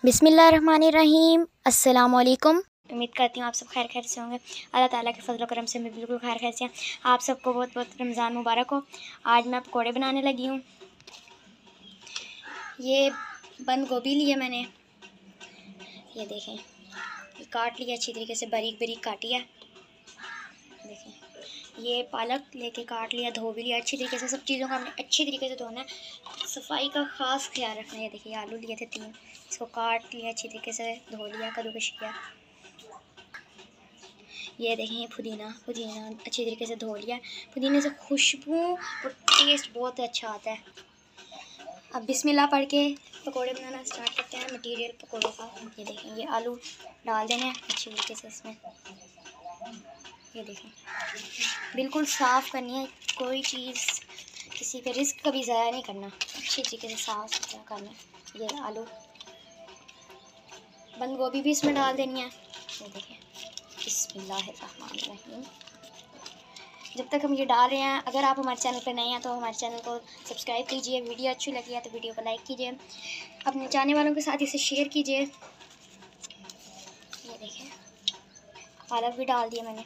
बिस्मिल्लाहिर्रहमानिर्रहीम। अस्सलामुअलैकुम। उम्मीद करती हूँ आप सब खैर खैर से होंगे। अल्लाह ताला के फजल करम से मैं बिल्कुल खैर खैर से हैं। आप सबको बहुत बहुत रमज़ान मुबारक हो। आज मैं पकौड़े बनाने लगी हूँ। ये बंद गोभी लिया मैंने, ये देखें, ये काट लिया अच्छी तरीके से, बारीक बारीक काटी है। देखें, ये पालक लेके काट लिया, धो भी लिया अच्छी तरीके से। सब चीज़ों को हमने अच्छी तरीके से धोना है, सफाई का ख़ास ख्याल रखना है। ये देखिए, आलू लिए थे 3, इसको काट लिया अच्छी तरीके से, धो लिया, कद्दूकस किया। ये देखें, पुदीना अच्छी तरीके से धो लिया। पुदीने से खुशबू और टेस्ट बहुत अच्छा आता है। अब बिस्मिल्लाह पढ़ के पकोड़े बनाना स्टार्ट करते हैं। मटेरियल पकोड़ों का ये देखें, ये आलू डाल देने हैं अच्छी तरीके से इसमें। ये देखें, बिल्कुल साफ़ करनी है, कोई चीज़ किसी का रिस्क कभी ज़ाया नहीं करना, अच्छी तरीके से साफ़ सुथरा करना है। ये आलू, बंद गोभी भी इसमें डाल देनी है। ये देखें, बिस्मिल्लाहिर्रहमानिर्रहीम। जब तक हम ये डाल रहे हैं, अगर आप हमारे चैनल पर नए हैं तो हमारे चैनल को सब्सक्राइब कीजिए। वीडियो अच्छी लगी है तो वीडियो को लाइक कीजिए, अपने जाने वालों के साथ इसे शेयर कीजिए। ये देखें, पालक भी डाल दिया मैंने,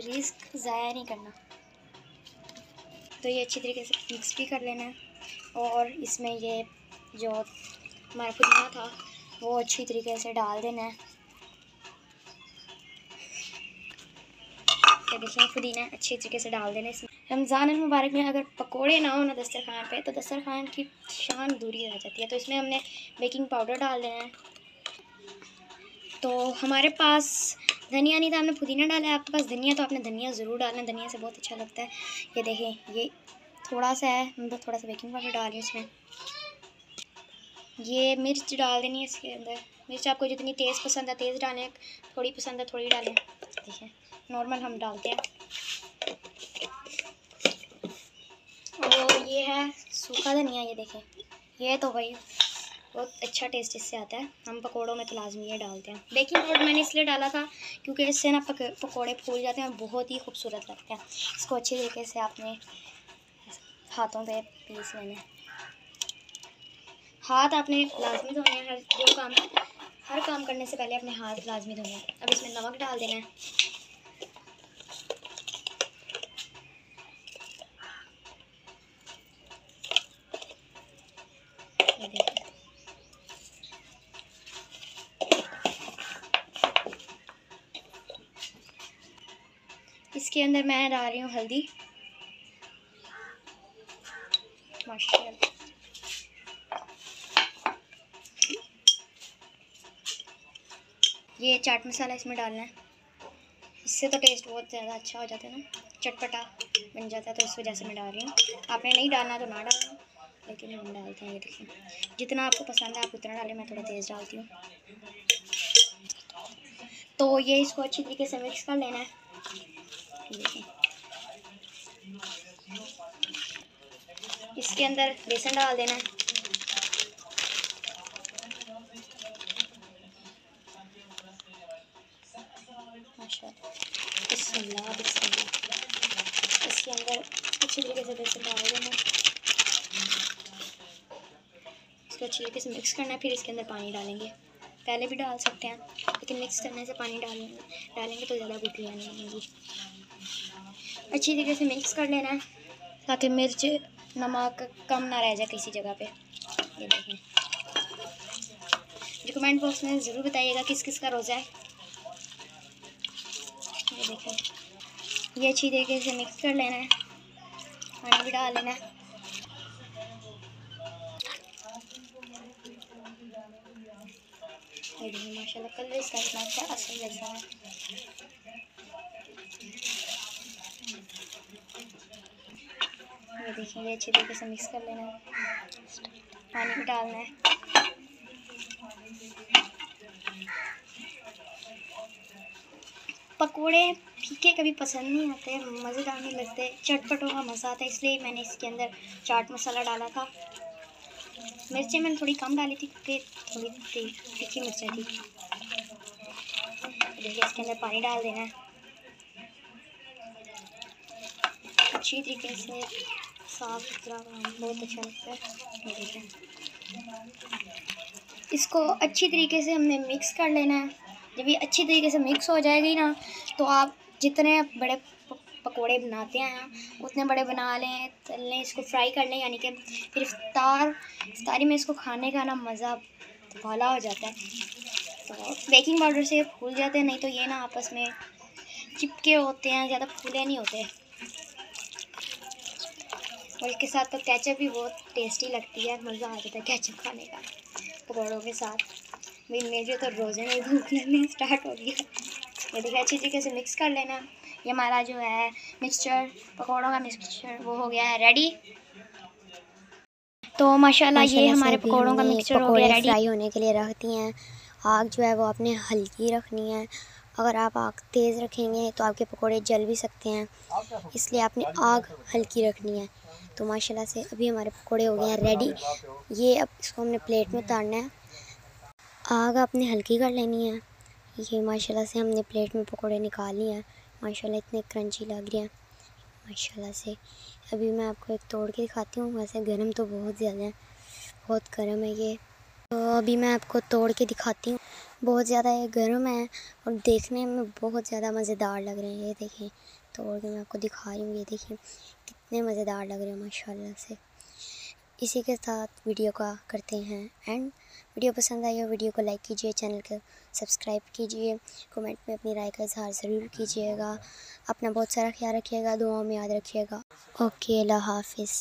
रिस्क ज़ाया नहीं करना। तो ये अच्छी तरीके से मिक्स भी कर लेना है। और इसमें ये जो हमारा पुदीना था वो अच्छी तरीके से डाल देना है। ये देखिए, पुदीना अच्छी तरीके से डाल देना इसमें। रमज़ान मुबारक में अगर पकोड़े ना हो ना दस्तरखान पे, तो दस्तरखान की शान दूरी रह जाती है। तो इसमें हमने बेकिंग पाउडर डाल देना है। तो हमारे पास धनिया नहीं था, हमने पुदीना डाला है। आपके पास धनिया तो आपने धनिया ज़रूर डालना, धनिया से बहुत अच्छा लगता है। ये देखें, ये थोड़ा सा है, हम थोड़ा सा बेकिंग पाउडर डाल रही हूँ इसमें। ये मिर्च डाल देनी है इसके अंदर। मिर्च आपको जितनी तेज़ पसंद है तेज़ डालें, थोड़ी पसंद है थोड़ी डालें। देखिए, नॉर्मल हम डालते हैं। और ये है सूखा धनिया, ये देखें, ये तो भाई बहुत अच्छा टेस्ट इससे आता है। हम पकोड़ों में तो लाजमी ये डालते हैं। बेकिंग पाउडर मैंने इसलिए डाला था क्योंकि इससे ना पकोड़े फूल जाते हैं और बहुत ही खूबसूरत लगते हैं। इसको अच्छे तरीके से आपने हाथों पे पीस लेना है। हाथ आपने लाजमी धोने हैं, हर काम करने से पहले अपने हाथ लाजमी धोने हैं। अब इसमें नमक डाल देना है। ये देखिए, इसके अंदर मैं डाल रही हूँ हल्दी, माशाल्लाह। ये चाट मसाला इसमें डालना है, इससे तो टेस्ट बहुत ज़्यादा अच्छा हो जाता है ना, चटपटा बन जाता है। तो इस वजह से मैं डाल रही हूँ। आपने नहीं डालना तो ना डालना, लेकिन हम डालते हैं। ये देखिए, जितना आपको पसंद है आप उतना डालें, मैं थोड़ा तेज़ डालती हूँ। तो ये इसको अच्छी तरीके से मिक्स कर लेना है। देखिए, इसके अंदर बेसन डाल देना है। माशाल्लाह, बिस्मिल्लाह बिस्मिल्लाह। इसके अंदर अच्छी तरीके से बेसन डाल देना, इसको अच्छी तरीके से मिक्स करना है। फिर इसके अंदर पानी डालेंगे, पहले भी डाल सकते हैं, लेकिन मिक्स करने से पानी डालेंगे तो ज़्यादा गुठलियाँ नहीं बनेंगी। अच्छी तरीके से मिक्स कर लेना है ताकि मिर्च नमक कम ना रह जाए किसी जगह पे। ये देखें, जो कमेंट बॉक्स में ज़रूर बताइएगा किस किस का रोज़ा है। ये देखें, ये अच्छी तरीके से मिक्स कर लेना है, पानी भी डाल लेना है। ये देखिए, माशाल्लाह कलर इसका इतना अच्छा असल जैसा है। ये देखिए, ये अच्छी तरीके से मिक्स कर लेना है, पानी भी डालना है। पकोड़े फीके कभी पसंद नहीं आते, मज़ेदार नहीं लगते, चटपटों का मज़ा आता है, इसलिए मैंने इसके अंदर चाट मसाला डाला था। मिर्चें मैंने थोड़ी कम डाली थी क्योंकि थोड़ी तीखी मिर्चें थी। देखिए, इसके अंदर पानी डाल देना है अच्छी तरीके से, साफ़ सुथरा बहुत अच्छा लगता है। ये देखिए, इसको अच्छी तरीके से हमने मिक्स कर लेना है। जब ये अच्छी तरीके से मिक्स हो जाएगी ना, तो आप जितने बड़े पकोड़े बनाते हैं उतने बड़े बना लें, तल लें, इसको फ्राई कर लें। यानी कि फिर इफ्तारी में इसको खाने का ना मज़ा भाला हो जाता है। तो बेकिंग पाउडर से फूल जाते हैं, नहीं तो ये ना आपस में चिपके होते हैं, ज़्यादा फूले नहीं होते। और इसके साथ तो केचप भी बहुत टेस्टी लगती है, मज़ा आ जाता है केचप खाने का पकौड़ों के साथ। भाई मेरे तो रोज़े में भूख लगनी स्टार्ट हो गया। ये देखिए अच्छी तरीके से मिक्स कर लेना। ये हमारा जो है मिक्सचर, पकौड़ों का मिक्सचर वो हो गया है रेडी। तो माशाल्लाह ये हमारे पकौड़ों का मिक्सचर हो गया रेडी। फ्राई होने के लिए रख दी हैं। आग जो है वो आपने हल्की रखनी है। अगर आप आग तेज़ रखेंगे तो आपके पकोड़े जल भी सकते हैं, इसलिए आपने आग हल्की रखनी है। तो माशाल्लाह से अभी हमारे पकोड़े हो गए हैं रेडी। ये अब इसको हमने प्लेट में उतारना है। आग आपने हल्की कर लेनी है। ये माशाल्लाह से हमने प्लेट में पकोड़े निकाल लिए हैं। माशाल्लाह इतने क्रंची लग रहे हैं माशाल्लाह से। अभी मैं आपको एक तोड़ के दिखाती हूँ। वैसे गर्म तो बहुत ज़्यादा है, बहुत गर्म है ये। तो अभी मैं आपको तोड़ के दिखाती हूँ। बहुत ज़्यादा ये गर्म है और देखने में बहुत ज़्यादा मज़ेदार लग रहे हैं। ये देखिए तोड़ के मैं आपको दिखा रही हूँ। ये देखिए कितने मज़ेदार लग रहे हैं माशाल्लाह से। इसी के साथ वीडियो का करते हैं एंड। वीडियो पसंद आई हो वीडियो को लाइक कीजिए, चैनल को सब्सक्राइब कीजिए, कमेंट में अपनी राय का इज़हार ज़रूर कीजिएगा। अपना बहुत सारा ख्याल रखिएगा, दुआओं में याद रखिएगा। ओके, अल्लाह हाफ़िज़।